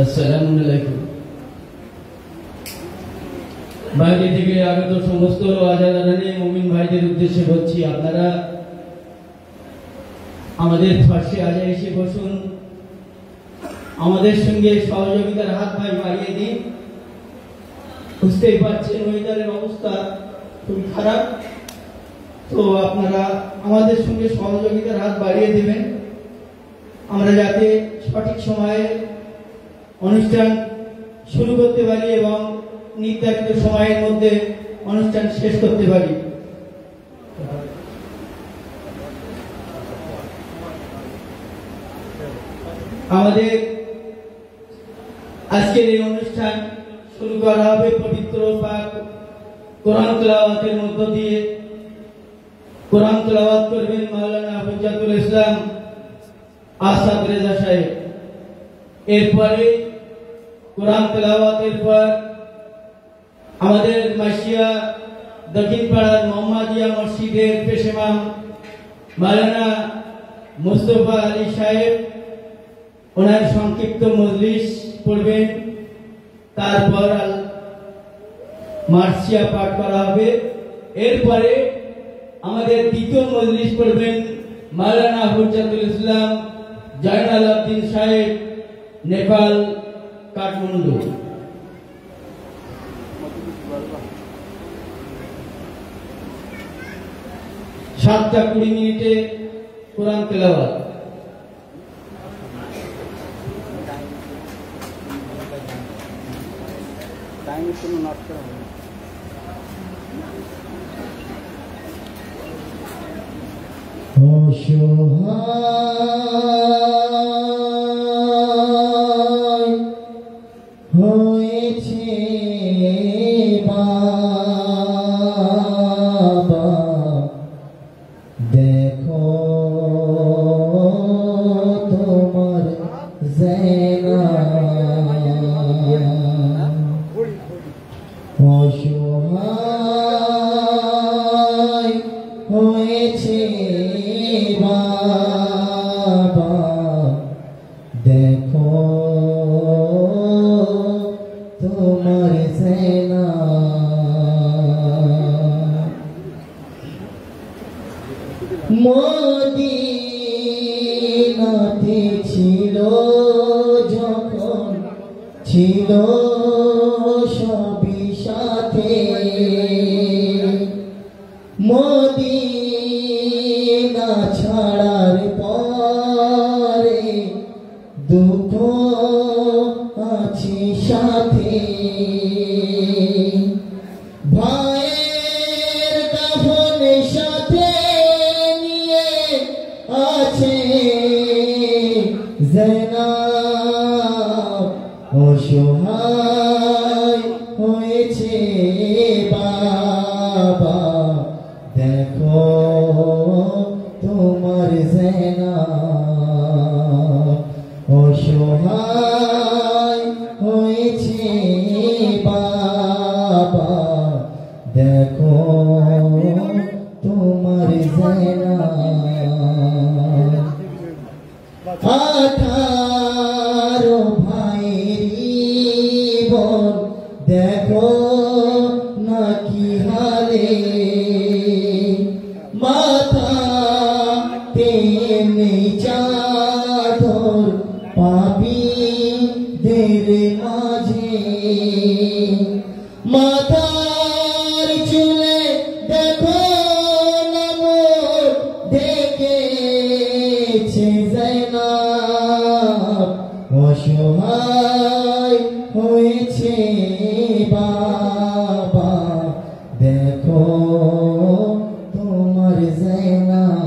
আসসালামুআলাইকুম। বাইরে থেকে আগত সমস্ত আজাদারানি মুমিন ভাইদের উদ্দেশ্যে বলছি, আপনারা আমাদের পাশে আজা এসে বসুন, আমাদের সঙ্গে সহযোগিতার হাত ভাই বাড়িয়ে দিন। বুঝতেই পারছেন ওয়েদারের অবস্থা খুব খারাপ, তো আপনারা আমাদের সঙ্গে সহযোগিতার হাত বাড়িয়ে দেবেন, আমরা যাতে সঠিক সময়ে অনুষ্ঠান শুরু করতে পারি এবং নির্ধারিত সময়ের মধ্যে অনুষ্ঠান শেষ করতে পারি। আমাদের আজকের এই অনুষ্ঠান শুরু করা হবে পবিত্র পাক কোরআন তেলাওয়াতের মধ্য দিয়ে। কোরআন তেলাওয়াত করবেন মাওলানা হুজ্জাতুল ইসলাম আসাদ রেজা সাহেব। এরপরে কোরআন তেলাওয়াতের পর আমাদের মাসিয়া দক্ষিণ পাড়ার মোহাম্মদিয়া মসজিদের পেশাইমাম মাওলানা মুস্তফা আলী সাহেব ওনার সংক্ষিপ্ত মজলিস পড়বেন, তারপর মার্সিয়া পাঠ করা হবে। এরপরে আমাদের দ্বিতীয় মজলিস পড়বেন মাওলানা হুজ্জাতুল ইসলাম জয়নাল আবদিন সাহেব, নেপাল কাঠমান্ডু। 7:20 কোরআন তেলাওয়াত। টাইম কোনো নট করা হবে। হয়েছে বাবা, দেখো তোমার জেনা ছিল সবই সাথে মদিনা ছাড়ার পরে দুঃখ আছে সাথে ভাইয়ের কাফন সাথে নিয়ে আছে জয়নাব অসহায় হয়েছে বাবা দেখো তোমার জয়নাব অসহায় হয়েছে বাবা দেখো তোমার জয়নাব 18 ভাইয়ের বোন দেখো না কি হালে মাথা তেমনি চাদর পাপীদের মাঝে মাথার চুলে দেখো না মোর ডেকেছে জয়নাব অসহায় হয়েছে বাবা দেখো তোমার জয়নাব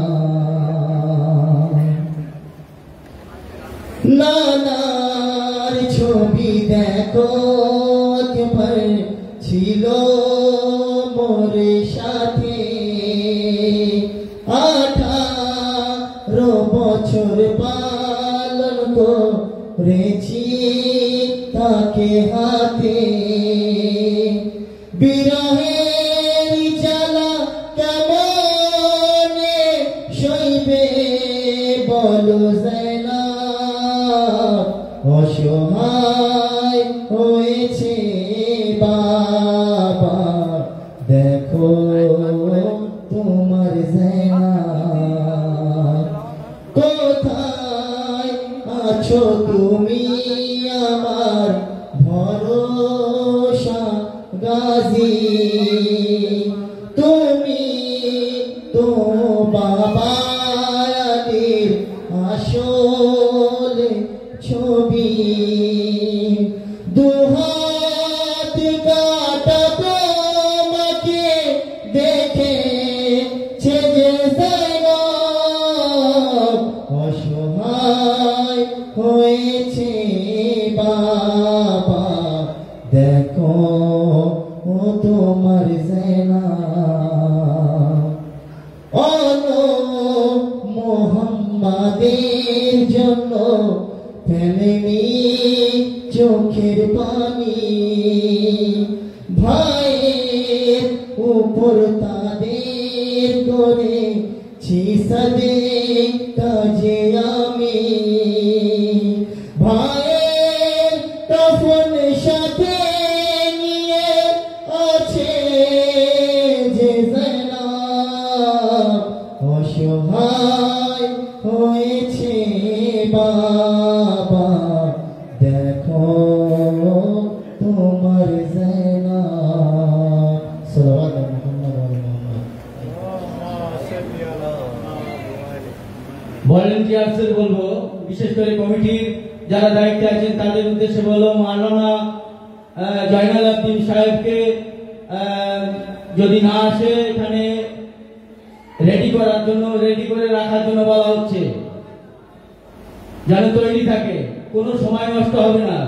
নানার ছবি দেখো একবার ছিল মোর সাথে 18 বছর পালন করেছি তাকে হাতে বিরহের জ্বালা কেমনে সইবে বলো জয়নাব অসহায় হয়েছে বাবা দেখো তোমার জয়নাব কোথায় আছো তুমি আমার ভরসা গাজী তুমি তো বাবার আসলে ছবি দুহাত কাটা তোমাকে দেখেছে যে জয়নাব অসহায় হয়েছে বাবা দেখো ও তোমার জয়নাব মোহাম্মদের জন্য ফেলেনি চোখের পানি ভাইয়ের উপর তাদের করে ছিসাদে কাজে আমি ভাইয়ের কাফন সাথে নিয়ে আছে যে জয়নাব অসহায় হয়েছে বাবা দেখো তোমার জয়নাব সাল্লাল্লাহু ভলেন্টিয়ার্সদের বলবো বিশেষ করে কমিটির যারা দায়িত্বে আছেন তাদের উদ্দেশ্যে বলবো মাওলানা জয়নাল আব্দিন সাহেবকে যদি না আসে এখানে রেডি করে রাখার জন্য বলা হচ্ছে যেন তৈরি থাকে কোনো সময় নষ্ট হবে না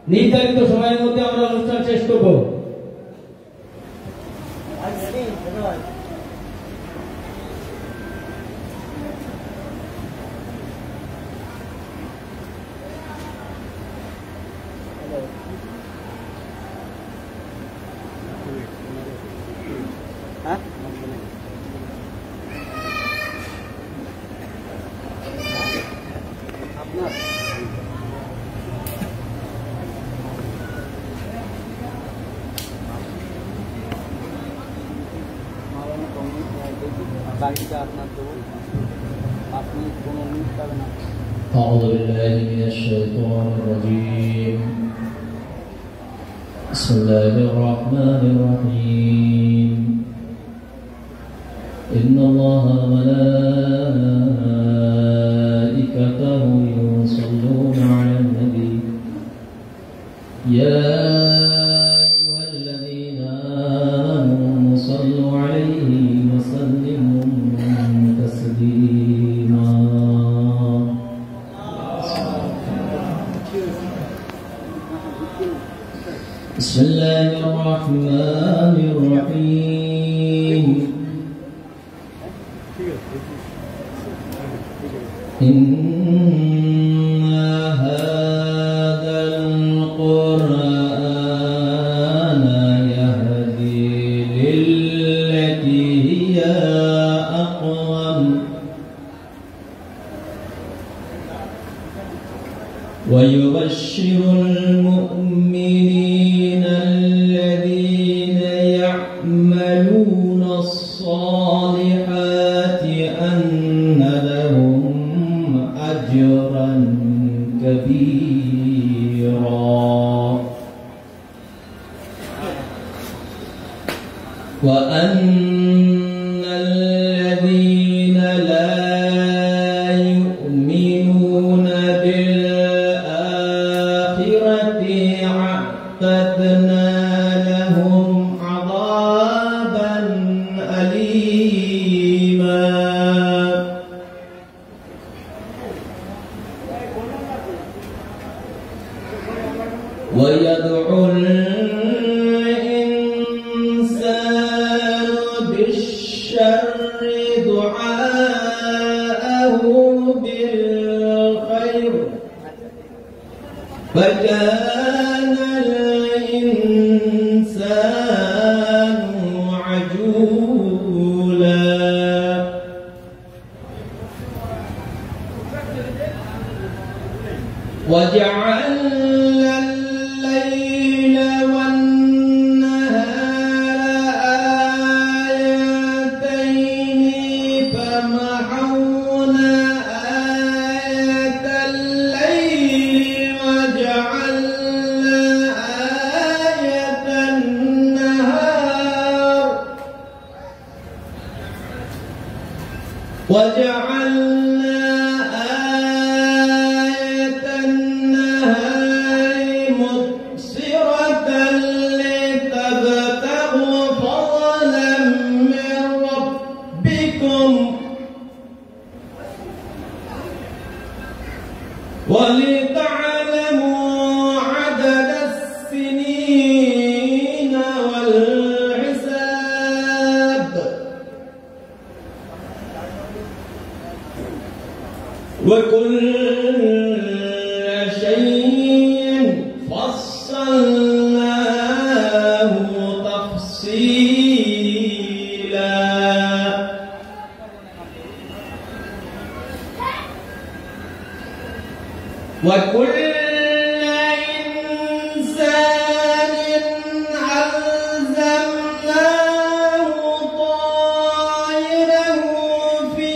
নির্ধারিত সময়ের মধ্যে আমরা অনুষ্ঠান শেষ করবো أعوذ بالله من الشيطان الرجيم بسم الله الرحمن الرحيم إن الله وملائكته يصلون على النبي يا أيها الذين آمنوا صلوا عليه وسلموا تسليما بسم الله الرحمن الرحيم إن هذا القرآن يهدي للتي هي أقوم ويبشر المؤمنين الذين يعملون الصالحات أن لهم أجرا كبيرا وأن الذين لا يؤمنون بالآخرة أعتدنا لهم عذابا أليما ويدعو الإنسان بالشر دعاءه بالخير فكان الإنسان عجولا وجعلنا الليل والنهار آيتين فمحونا آية الليل وجعلنا آية النهار مبصرة لتبتغوا فضلا من ربكم ولتعلموا عدد السنين والحساب وكل شيء فصلناه تفصيلا وكل إنسان ألزمناه طائره في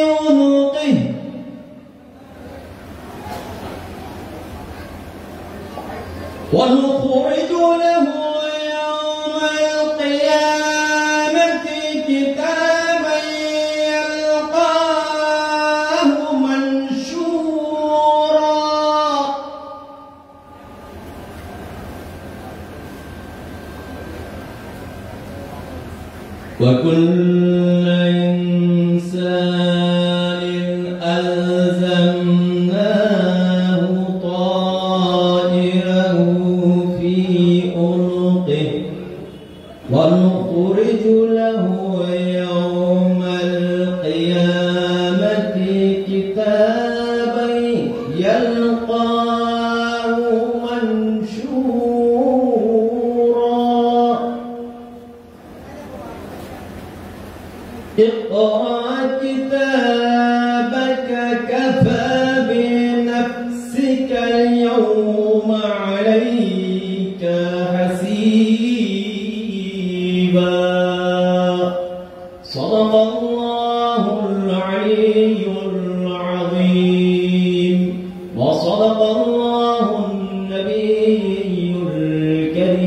عنقه ونخرج له يوم القيامة كتابا يلقاه منشورا وكل إنسان ألزمناه طائره في عنقه ونخرج له يوم القيامة كتابا يلقاه منشورا اقرأ كتابك كفى بنفسك اليوم عليك حسيبا صدق الله العلي العظيم وصدق الله النبي الكريم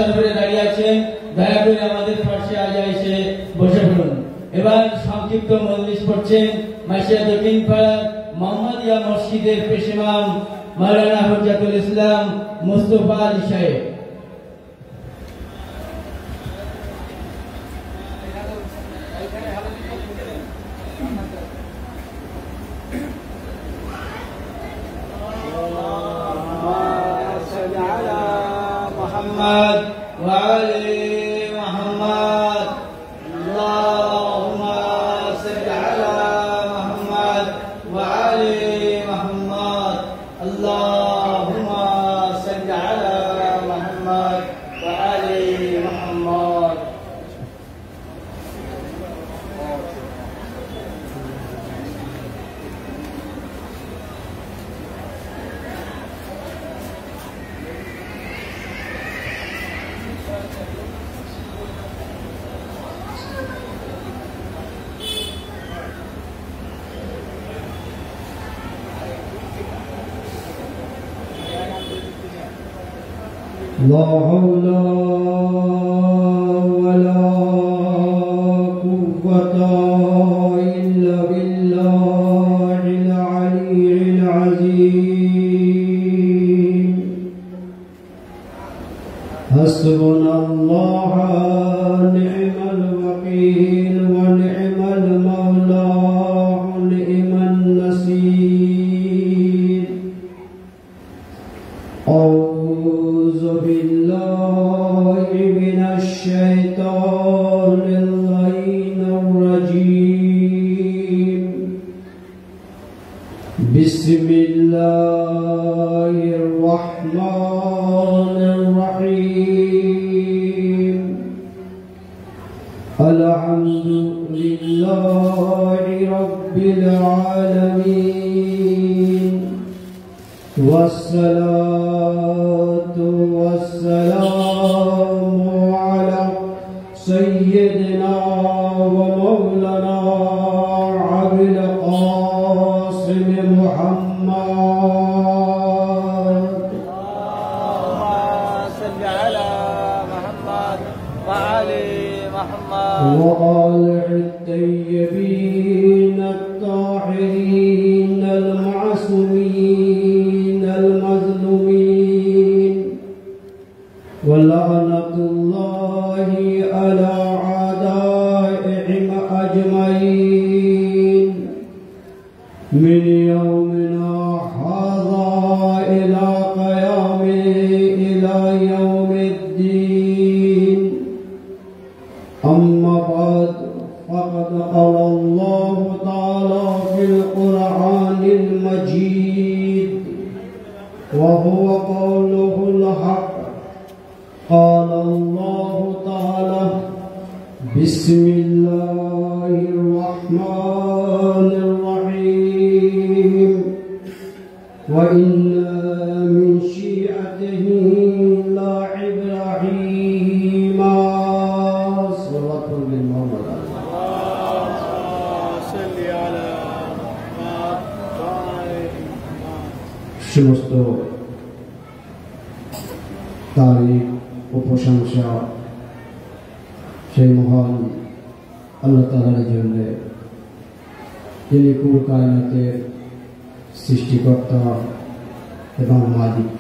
রাস্তার উপরে দাঁড়িয়ে আছেন, দয়া করে আমাদের পাশে আগে এসে বসে পড়ুন। এবার সংক্ষিপ্ত মজলিস পড়ছেন মাইশিয়া দক্ষিণপাড়া মোহাম্মদিয়া মসজিদের পেশ ইমাম মাওলানা হুজ্জাতুল ইসলাম মুস্তাফা আলী সাহেব। محمد وعلى محمد اللهم صل على محمد وعلى محمد اللهم صل على محمد وعلى محمد لا حول ولا قوة إلا بالله العلي العظيم حسبنا الله نعم الوكيل ونعم المولى ونعم النصير أعوذ بالله من الشيطان اللعين الرجيم بسم الله الرحمن الرحيم الحمد لله رب العالمين والصلاة والسلام على سيدنا ومولانا أبي القاسم محمد اللهم صل على محمد وعلى محمد وآله الطيبين الطاهرين المعصومين المظلومين ولعنة الله على أعدائهم أجمعين من يومنا هذا إلى قيام إلى يوم الدين أما بعد فقد قال الله تعالى في القرآن المجيد وهو قوله الحق قال الله تعالى بسم الله الرحمن الرحيم وإن من شيعته لإبراهيم صلى الله صل على محمد وعلى সমস্ত তারিফ ও প্রশংসা সেই মহান আল্লাহ তাআলার জন্য, যিনি কুল কায়নাতের সৃষ্টিকর্তা এবং মালিক।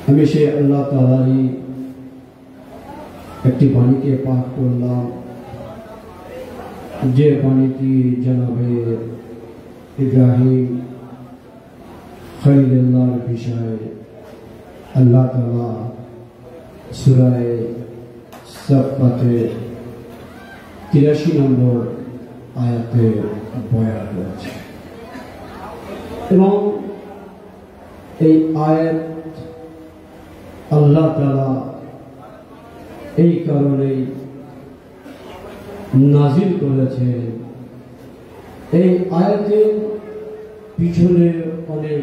আমি সেই আল্লাহ তাআলারই একটি বাণীকে পাঠ করলাম, যে বাণীটি জনাবে ইব্রাহিম খলিলুল্লাহর বিষয়ে আল্লাহ তাআলা সূরা সাফফাতে 83 নম্বর আয়াতে বয়ান করেছে। এবং এই আয়াত আল্লাহ তাআলা এই কারণেই নাজিল করেছেন। এই আয়াতের পিছনে অনেক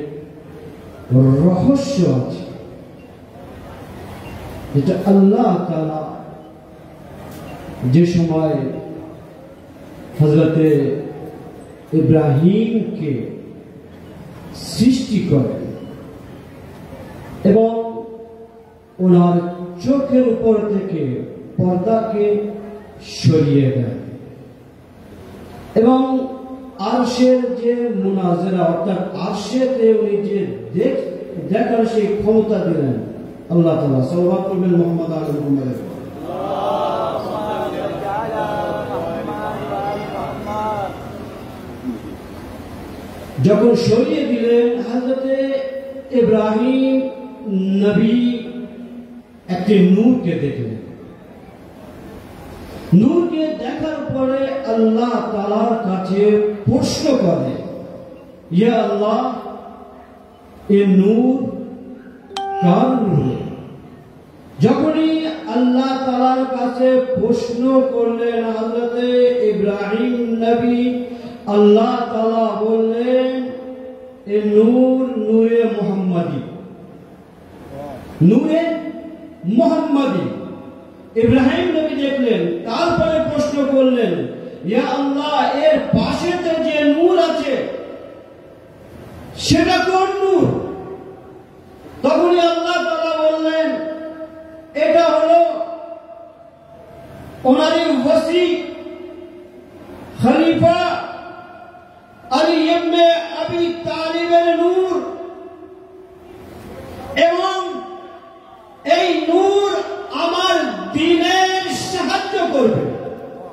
রহস্য আছে, যেটা আল্লাহ তাআলা যে সময় হযরতে ইব্রাহিমকে সৃষ্টি করেন এবং ওনার চোখের উপর থেকে পর্দাকে সরিয়ে দেয় এবং আরশের যে মুনাজারা অর্থাৎ আরশেতে উনি যে দেখার সেই ক্ষমতা দিলেন আল্লাহ তাআলা সাল্লাল্লাহু করবেন মুহাম্মদ আলী মুহাম্মদ। যখন সরিয়ে দিলেন হযরতে ইব্রাহিম নবী একটি নূরকে দেখলেন। নূরকে দেখার পরে আল্লাহ তাআলার কাছে প্রশ্ন করে, ইয়া আল্লাহ, এ নূর কার নূর? যখনই আল্লাহ তাআলার কাছে প্রশ্ন করলেন হযরতে ইব্রাহিম নবী, আল্লাহ তাআলা বললেন, এ নূর নূরে মুহাম্মাদি, নূরে মুহাম্মাদি। ইব্রাহিম নবী দেখলেন, তারপরে প্রশ্ন করলেন, ইয়া আল্লাহ, এর পাশেতে যে নূর আছে সেটা কোন নূর? তখনই আল্লাহ তাআলা বললেন, এটা হলো ওনারই ওয়াসি খলিফা আলী ইবনে আবি তালিবের নূর, এবং এই নূর আমার দ্বীনের সাহায্য করবে।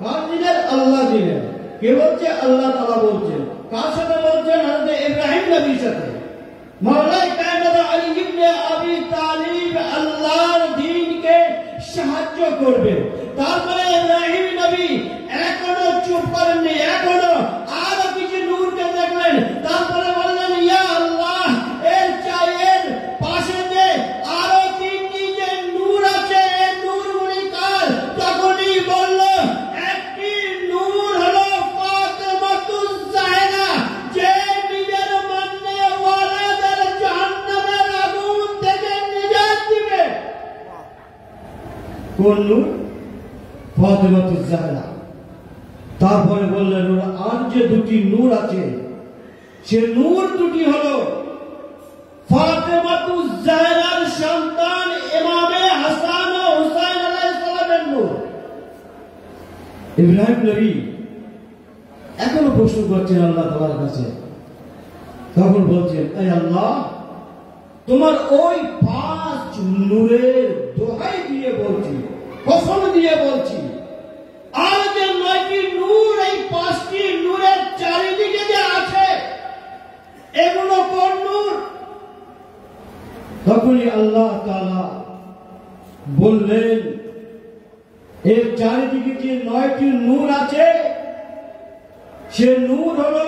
কার দ্বীনের? আল্লাহ দ্বীনের। কে বলছে? আল্লাহ তাআলা বলছেন। কার সাথে বলছেন? হযরত ইব্রাহিম নবীর সাথে। মাওলাই কায়নাত আলী ইবনে আবি তালিব আল্লাহর দ্বীনকে সাহায্য করবে। তারপরে ইব্রাহিম নবী এখনো চুপ করেননি, এখনো আরো কিছু নূরকে দেখলেন। তারপরে বললেন, ইয়া আল্লাহ, এর চাইয়ের পাশে যে আরো তিনটি যে নূর আছে, এই নূরগুলি কার? তখনই বলল, একটি নূর হলো ফাতেমাতুজ জাহরা, যে নিজের মাননেওয়ালাদের জাহান্নামের আগুন থেকে নিজাত দিবে। কোন নূর? ফাতেমাতুজ জাহরা। তারপরে বললেন, আর যে দুটি নূর আছে, সে নূর দুটি হলো ফাতেমাতুজ জাহরার সন্তান ইমামে হাসান ও হুসাইন আলাইহিস সালামের নূর। ইব্রাহিম নবী এখনো প্রশ্ন করছেন আল্লাহ তাআলার কাছে। তখন বলছেন, এই আল্লাহ, তোমার ওই 5 নূরের দোহাই দিয়ে বলছি, কসম দিয়ে বলছি, আর যে 9টি নূর, এই 5টি নূরের চারিদিকে যে আছে, এগুলো কোন নূর? তখনই আল্লাহ তাআলা বললেন, এর চারিদিকে যে 9টি নূর আছে, সে নূর হলো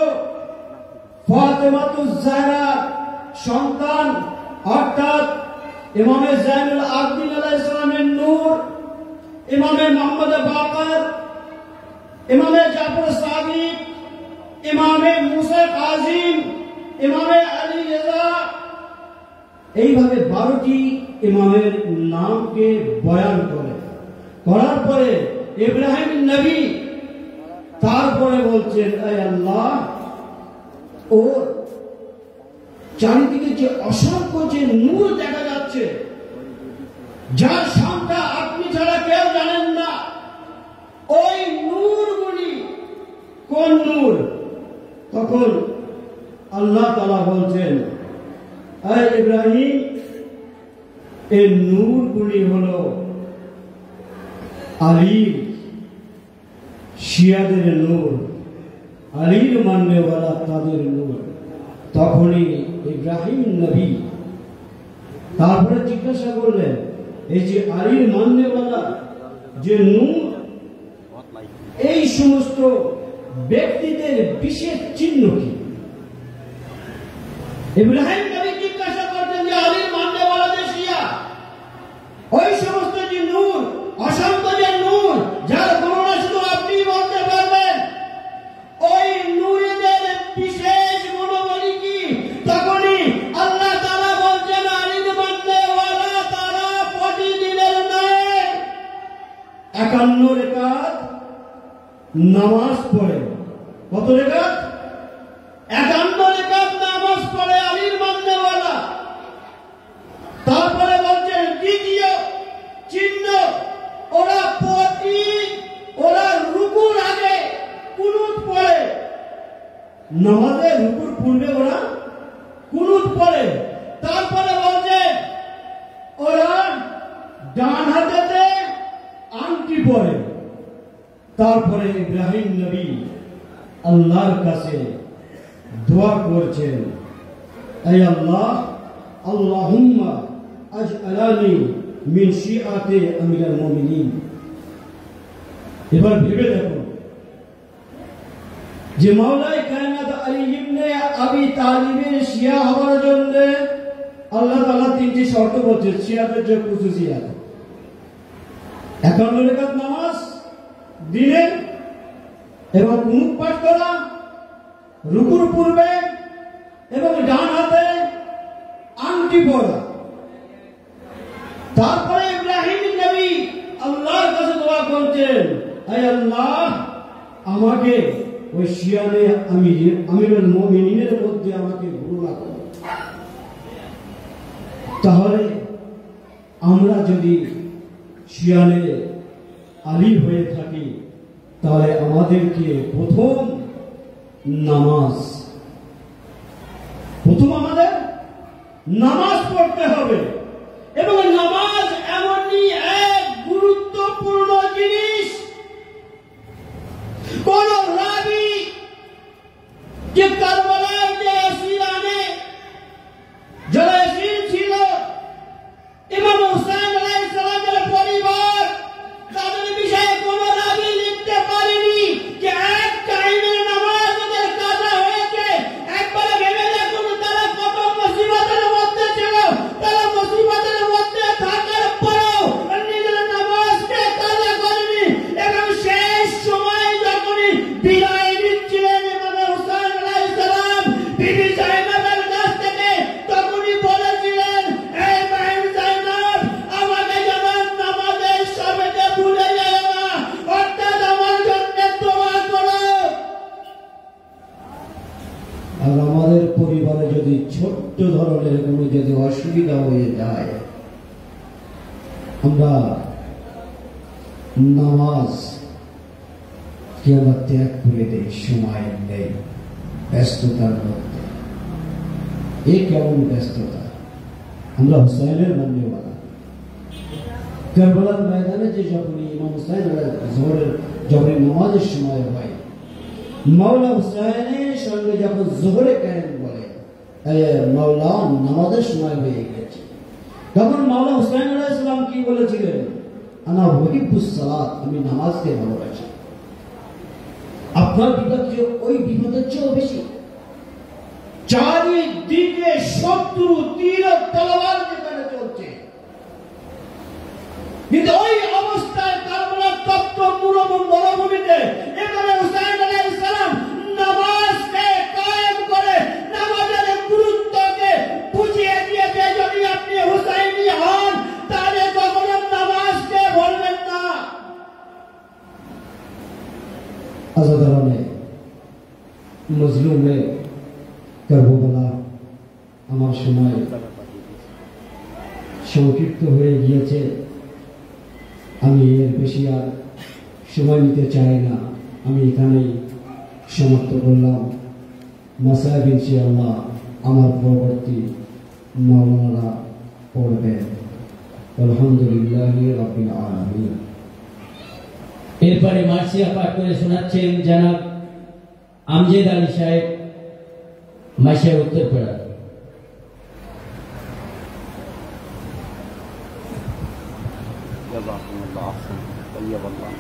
ফাতেমাতুজ জাহরার সন্তান অর্থাৎ ইমামে জাইনুল আবদিন আলাইহিস সালামের নূর, ইমামে মুহাম্মদ বাকর, ইমামে জাফর সাদিক, ইমামে মুসা কাজিম, ইমামে আলী রিজা। এইভাবে 12টি ইমামের নামকে বয়ান করার পরে ইব্রাহিম নবী তারপরে বলছেন, এই আল্লাহ, ও চারিদিকে যে অসংখ্য যে নূর দেখা যাচ্ছে, যার সংখ্যা আপনি ছাড়া কেউ জানেন না, ওই নূরগুলি কোন নূর? তখন আল্লাহ তাআলা বলছেন, এই ইব্রাহিম, এই নূরগুলি হলো আলীর শিয়াদের নূর, আলীর মাননেওয়ালা তাদের নূর। তখনই ইব্রাহিম নবী তারপরে জিজ্ঞাসা করলেন, এই যে আলীর মাননেওয়ালা যে নূর, এই সমস্ত ব্যক্তিদের বিশেষ চিহ্ন কি? ইব্রাহিম নবী জিজ্ঞাসা করতেন যে আলীর মাননেওয়ালাদের শিয়া, ওই সমস্ত যে নূর, অসংখ্য যে নূর, যার বর্ণনা শুধু আপনি বলতে পারবেন, ওই নূরদের বিশেষ গুণাবলী কি? তখনই আল্লাহ তাআলা বলছেন, আলীর মাননেওয়ালা তারা প্রতিদিনের নয় 51 রাকাত নামাজ পড়ে। কত রাকাত? 51 রাকাত নামাজ পড়ে আলীর মাননেওয়ালা। তারপরে বলছেন, দ্বিতীয় নামাজে রুকুর পূর্বে ওরা কুনুত পড়ে, তারপরে বলছে ওরা ডান হাতেতে আংটি পড়ে। তারপরে ইব্রাহিম নবী আল্লাহর কাছে দোয়া করছেন, হে আল্লাহ, আল্লাহুম্মা আজআলানি মিন শিআতি আমিরুল মুমিনিন। এবার ভেবে দেখো যে মাওলাই কায়নাত আলী ইবনে আবি তালিবের শিয়া হওয়ার জন্য আল্লাহ তাআলা তিনটি শর্ত বলছে, শিয়াদের যে খুশুসিয়াত। 51 রাকাত নামাজ দিনে এবং কুনুত পাঠ করা রুকুর পূর্বে এবং ডান হাতে আংটি পরা। তারপরে ইব্রাহিম নবী আল্লাহর কাছে দোয়া করছেন, হে আল্লাহ, আমাকে ওই শিয়ানে আমিরুল মুমিনিনের মধ্যে আমাকে গণনা করো। তাহলে আমরা যদি শিয়ানে আলী হয়ে থাকি, তাহলে আমাদেরকে প্রথম আমাদের নামাজ পড়তে হবে। এবং নামাজ এমনই এক গুরুত্বপূর্ণ জিনিস, কোন রাবি যে কারবালার যে আসিরানে যারা এসির ছিল, ইমাম হুসাইন আলাইহিস সালামের পরিবার, তাদের বিষয়ে কোন রাবি লিখতে পারেনি যে এক টাইমের নামাজ ওদের কাজা হয়েছে। একবার ভেবে দেখুন তারা কত মুসিবতের মধ্যে ছিল, তারা মুসিবতের মধ্যে থাকার পরেও নিজের নামাজকে কাজা করেনি। এবং শেষ সময় যখনই বিদায় নিচ্ছিলেন ইমাম হুসাইন আলাইহিস সালাম বিবি জাইনাবের কাছ থেকে, তখনই বলেছিলেন, হে মায়ের জাইনাব, আমাকে যেমন নামাজের সবেতে ভুলে যেও না, অর্থাৎ আমার জন্য দোয়া করো। আর আমাদের পরিবারে যদি ছোট্ট ধরনের কোনো যদি অসুবিধা হয়ে যায়, আমরা নামাজ কি আমরা ত্যাগ করে দেই, সময় নেই, ব্যস্ততার মধ্যে। এ কেমন ব্যস্ততা! আমরা হুসাইনের মান্যওয়ালা। কারবালার ময়দানে যে যখন ইমাম হুসাইন জোহরের যখন নামাজের সময় হয়, মাওলা হুসাইনের সঙ্গে যখন জোহরে কায়েম বলে, মাওলা নামাজের সময় হয়ে গেছে, তখন মাওলা হুসাইন আলাইহিস সালাম কি বলেছিলেন? আনা উহিব্বুস সালাত, আমি নামাজকে ভালোবাসি। আপনার বিপদ যে ওই বিপদের চেয়েও বেশি। চারিদিকে শত্রু তীর তলোয়ার যেখানে চলছে, কিন্তু ওই অবস্থায় কারবালার তপ্ত মরুভূমিতে ইমাম হুসাইন আলাইহিস সালাম নামাজকে কায়েম করে নামাজের গুরুত্বকে বুঝিয়ে দিয়েছে। যদি আপনি হুসাইনি হন, তাহলে কখনো নামাজকে ভুলবেন না। আজাদারানে মজলুমে কারবালা, আমার সময় সংক্ষিপ্ত হয়ে গিয়েছে, আমি এর বেশি আর সময় নিতে চাই না। আমি এখানেই সমাপ্ত করলাম। মাসায়েব ইনশাআল্লাহ আমার পরবর্তী মাওলানারা পড়বেন। আলহামদুলিল্লাহি রাব্বিল আলামিন। এরপরে মার্সিয়া পাঠ করে শোনাচ্ছেন জনাব আমজেদ আলী সাহেব, মাইশা উত্তরপাড়া। جزاكم الله خيرا طيب الله